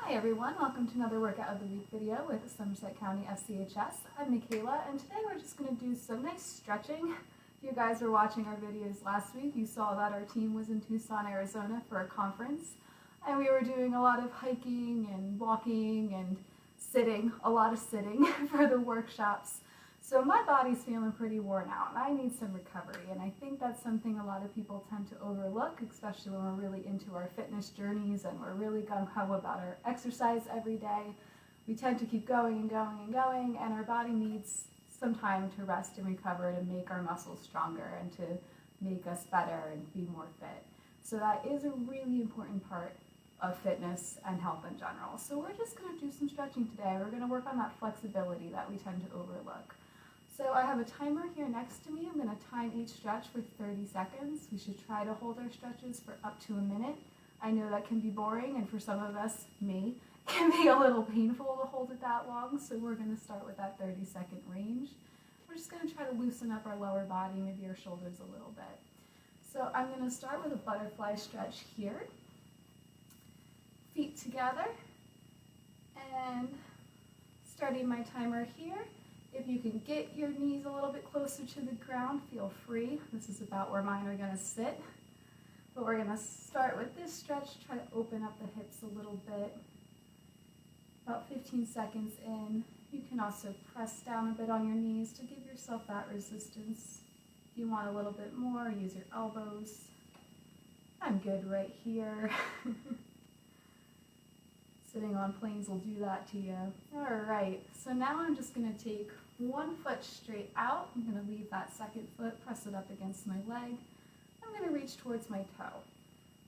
Hi everyone, welcome to another Workout of the Week video with Somerset County FCHS. I'm Michaela, and today we're just going to do some nice stretching. If you guys were watching our videos last week, you saw that our team was in Tucson, Arizona for a conference, and we were doing a lot of hiking and walking and sitting, a lot of sitting for the workshops. So my body's feeling pretty worn out and I need some recovery, and I think that's something a lot of people tend to overlook, especially when we're really into our fitness journeys and we're really gung-ho about our exercise every day. We tend to keep going and going and going, and our body needs some time to rest and recover to make our muscles stronger and to make us better and be more fit. So that is a really important part of fitness and health in general. So we're just going to do some stretching today. We're going to work on that flexibility that we tend to overlook. So I have a timer here next to me. I'm going to time each stretch for 30 seconds. We should try to hold our stretches for up to a minute. I know that can be boring, and for some of us, me, can be a little painful to hold it that long, so we're going to start with that 30-second range. We're just going to try to loosen up our lower body, maybe our shoulders a little bit. So I'm going to start with a butterfly stretch here. Feet together, and starting my timer here. If you can get your knees a little bit closer to the ground, feel free. This is about where mine are going to sit. But we're going to start with this stretch, try to open up the hips a little bit. About 15 seconds in, you can also press down a bit on your knees to give yourself that resistance. If you want a little bit more, use your elbows. I'm good right here. Sitting on planes will do that to you. Alright, so now I'm just going to take one foot straight out. I'm going to leave that second foot, press it up against my leg. I'm going to reach towards my toe.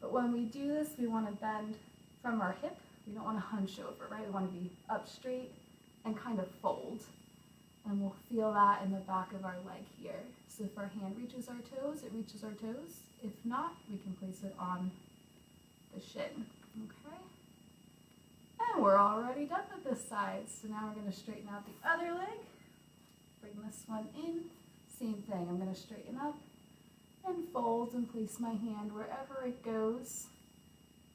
But when we do this, we want to bend from our hip. We don't want to hunch over, right? We want to be up straight and kind of fold. And we'll feel that in the back of our leg here. So if our hand reaches our toes, it reaches our toes. If not, we can place it on the shin. Okay? And we're already done with this side. So now we're going to straighten out the other leg. Bring this one in. Same thing. I'm going to straighten up and fold and place my hand wherever it goes.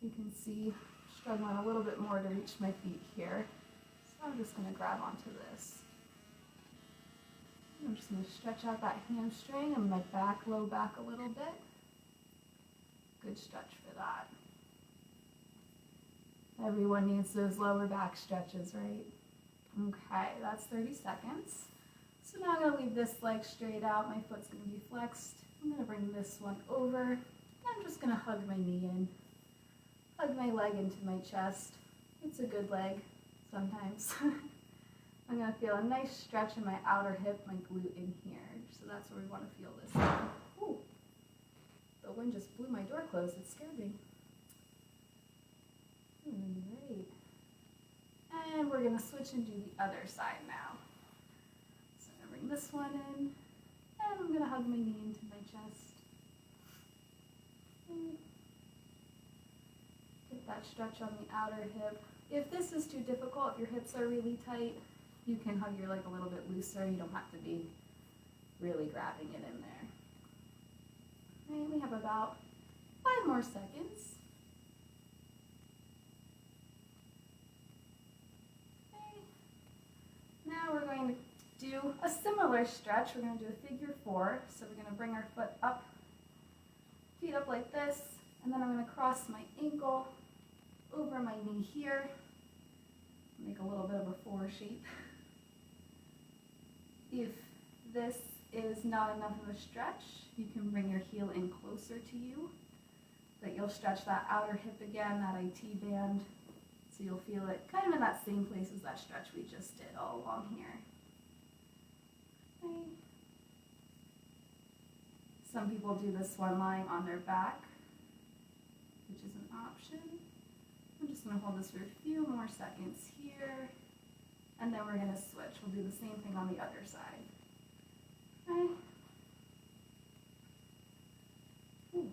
You can see I'm struggling a little bit more to reach my feet here. So I'm just going to grab onto this. I'm just going to stretch out that hamstring and my back, low back a little bit. Good stretch for that. Everyone needs those lower back stretches, right? Okay, that's 30 seconds. So now I'm going to leave this leg straight out. My foot's going to be flexed. I'm going to bring this one over. I'm just going to hug my knee in. Hug my leg into my chest. It's a good leg sometimes. I'm going to feel a nice stretch in my outer hip, my glute in here. So that's where we want to feel this one. Ooh, the wind just blew my door closed. It scared me. Great. And we're going to switch and do the other side now. So I'm going to bring this one in, and I'm going to hug my knee into my chest. Get that stretch on the outer hip. If this is too difficult, if your hips are really tight, you can hug your leg a little bit looser. You don't have to be really grabbing it in there. Right, we have about 5 more seconds. Now we're going to do a similar stretch. We're going to do a figure 4. So we're going to bring our foot up, feet up like this, and then I'm going to cross my ankle over my knee here. Make a little bit of a 4 shape. If this is not enough of a stretch, you can bring your heel in closer to you, but you'll stretch that outer hip again, that IT band. So you'll feel it kind of in that same place as that stretch we just did all along here. Okay. Some people do this one lying on their back, which is an option. I'm just going to hold this for a few more seconds here, and then we're going to switch. We'll do the same thing on the other side. Okay. Ooh.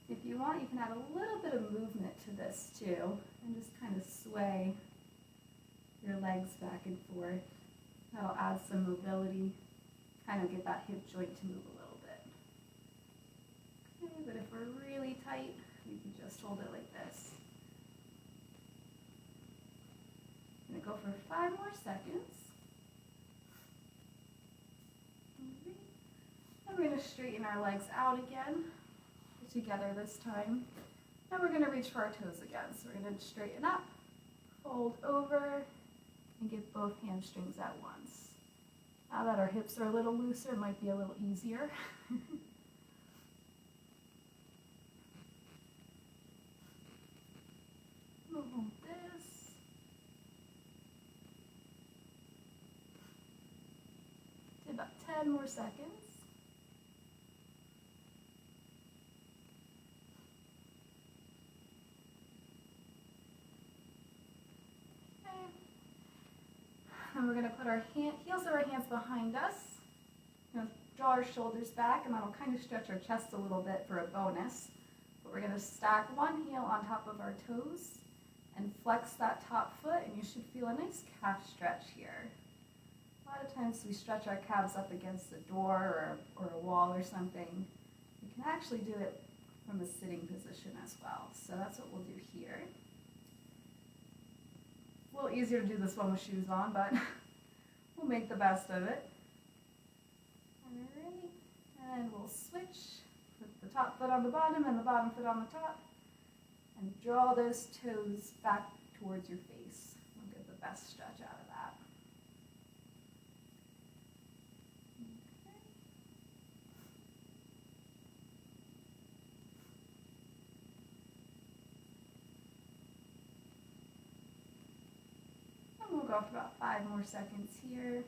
If you want, you can add a little bit of movement to this too, and just kind of sway your legs back and forth. That'll add some mobility, kind of get that hip joint to move a little bit. Okay, but if we're really tight, we can just hold it like this. go for 5 more seconds. And we're going to straighten our legs out again, together this time. And we're going to reach for our toes again. So we're going to straighten up, fold over, and get both hamstrings at once. Now that our hips are a little looser, it might be a little easier. We'll hold this. Do about 10 more seconds. And we're going to put our heels of our hands behind us. We're going to draw our shoulders back, and that'll kind of stretch our chest a little bit for a bonus. But we're going to stack one heel on top of our toes and flex that top foot, and you should feel a nice calf stretch here. A lot of times we stretch our calves up against a door or a wall or something. You can actually do it from a sitting position as well. So that's what we'll do here. A little easier to do this one with shoes on, but we'll make the best of it. Alrighty, and we'll switch. Put the top foot on the bottom and the bottom foot on the top. And draw those toes back towards your face. We'll get the best stretch out of that. Okay. And we'll go for about 5 more seconds here.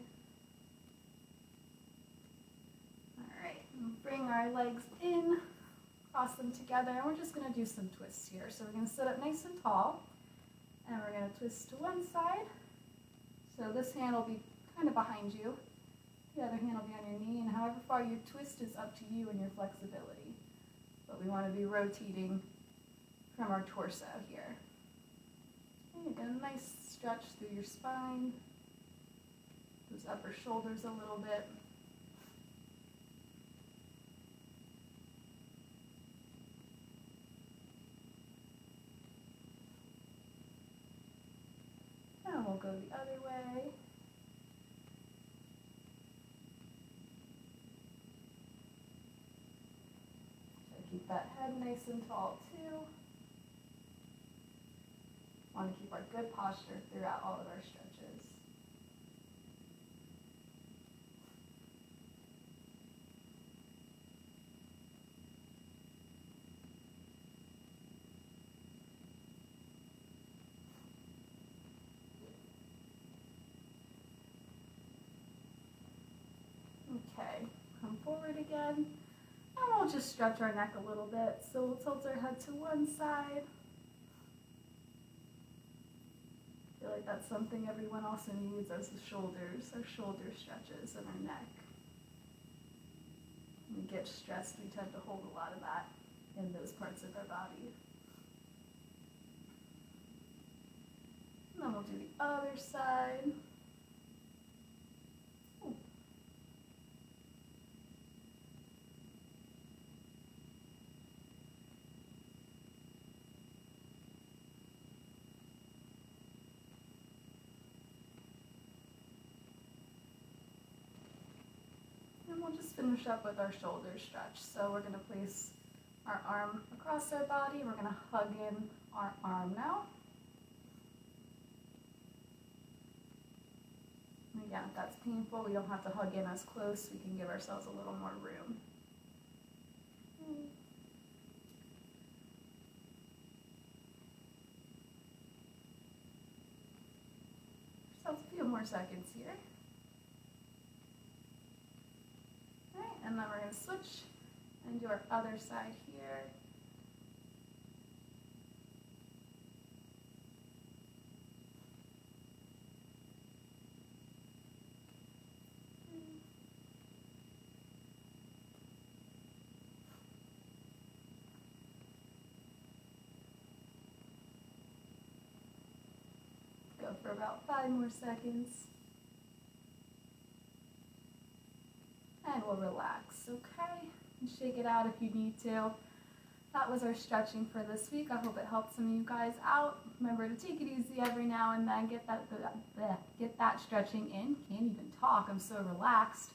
Alright, bring our legs in. Cross them together, and we're just going to do some twists here. So we're going to sit up nice and tall, and we're going to twist to one side. So this hand will be kind of behind you. The other hand will be on your knee, and however far you twist is up to you and your flexibility. But we want to be rotating from our torso here. Okay, get a nice stretch through your spine, those upper shoulders a little bit. And we'll go the other way. So keep that head nice and tall too. Want to keep our good posture throughout all of our stretches. Okay, come forward again, and we'll just stretch our neck a little bit. So we'll tilt our head to one side. I feel like that's something everyone also needs as the shoulders, our shoulder stretches and our neck. When we get stressed, we tend to hold a lot of that in those parts of our body. And then we'll do the other side. And we'll just finish up with our shoulder stretch. So we're going to place our arm across our body. We're going to hug in our arm now. And again, if that's painful, we don't have to hug in as close. We can give ourselves a little more room. So a few more seconds here. And then we're going to switch and do our other side here. Go for about 5 more seconds. And we'll relax, okay? And shake it out if you need to. that was our stretching for this week. I hope it helped some of you guys out. Remember to take it easy every now and then. Get that stretching in. Can't even talk. I'm so relaxed.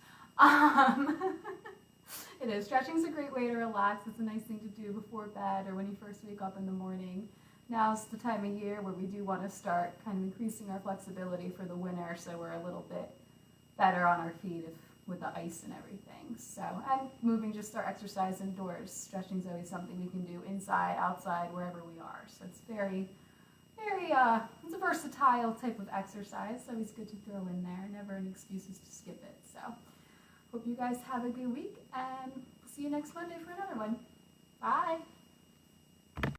It is. Stretching's a great way to relax. It's a nice thing to do before bed or when you first wake up in the morning. Now's the time of year where we do want to start kind of increasing our flexibility for the winter, so we're a little bit better on our feet with the ice and everything. So, and moving just our exercise indoors. Stretching is always something we can do inside, outside, wherever we are. So it's very, it's a versatile type of exercise. So always good to throw in there. Never any excuses to skip it. So hope you guys have a good week and see you next Monday for another one. Bye.